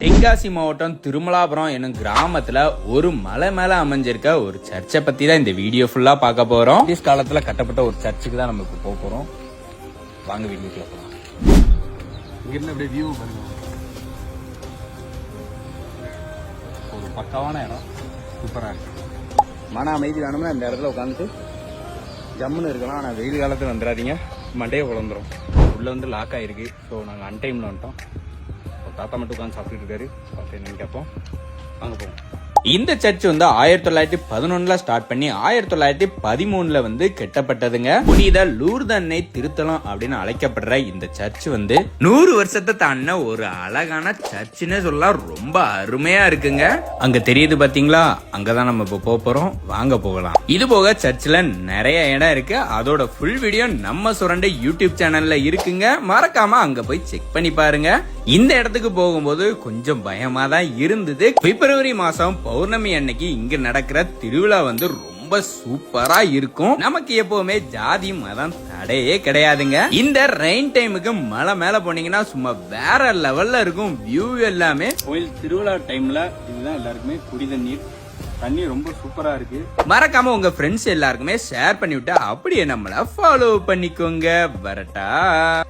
தென்காசி மாவட்டம் திருமலாபுரம் என்னும் கிராமத்துல ஒரு மலை மேல அமைஞ்சிருக்க ஒரு சர்ச்சை பத்தி தான் இந்த வீடியோ ஃபுல்லா பார்க்க போறோம். பிரிட்டிஷ் காலத்துல கட்டப்பட்ட ஒரு சர்ச்சுக்கு தான் நம்ம இப்ப போக போறோம். வாங்க வீடியோக்குள்ள போலாம். இங்க இருந்து அப்படியே வியூ பாருங்க. ஒரு பக்காவான இடம், சூப்பரா இருக்கு. மன அமைதி வேணும்னா இந்த இடத்துல உட்காந்துட்டு ஜம்முன்னு இருக்கலாம். ஆனா வெயில் காலத்துல வந்துடாதீங்க, மண்டையை குழந்துரும். உள்ள வந்து லாக் ஆயிருக்கு. ஸோ நாங்கள் அன்டைம்ல வந்துட்டோம். தாத்தா மட்டும் உட்காந்து சாப்பிட்டு இருக்காரு. என்னன்னு கேட்போம், வாங்க போவோம். இந்த சர்ச் வந்து 1911 ஸ்டார்ட் பண்ணி 1913 வந்து கட்டப்பட்டதுங்க. புனித லூர்து அன்னை திருத்தலம் அப்படின்னு அழைக்கப்படுற இந்த சர்ச் வந்து 100 வருஷத்தை தாண்டின ஒரு அழகான சர்ச்சுன்னு சொல்லலாம். ரொம்ப அருமையா இருக்குங்க. அங்க தெரியுது பாத்தீங்களா, அங்கதான் நம்ம இப்ப போக போறோம். வாங்க போகலாம். இது போக சர்ச்ல நிறைய இடம் இருக்கு. அதோட ஃபுல் வீடியோ நம்ம சுரண்ட யூடியூப் சேனல்ல இருக்குங்க. மறக்காம அங்க போய் செக் பண்ணி பாருங்க. இந்த இடத்துக்கு போகும்போது கொஞ்சம் பயமா தான் இருந்தது. பிப்ரவரி மாசம் பௌர்ணமி அன்னைக்கு இங்க நடக்கிற திருவிழா வந்து ரொம்ப சூப்பரா இருக்கும். நமக்கு எப்பவுமே ஜாதி மதம் தடையே கிடையாதுங்க. இந்த ரெயின் டைமுக்கு மலை மேல போனீங்கன்னா சும்மா வேற லெவல்ல இருக்கும் வியூ எல்லாமே. கோயில் திருவிழா டைம்ல இதுதான் எல்லாருக்குமே குடி தண்ணி ரொம்ப சூப்பரா இருக்கு. மறக்காம உங்க ஃப்ரெண்ட்ஸ் எல்லாருக்குமே ஷேர் பண்ணி விட்டு அப்படியே நம்மள ஃபாலோ பண்ணிக்கோங்க. வரட்டா.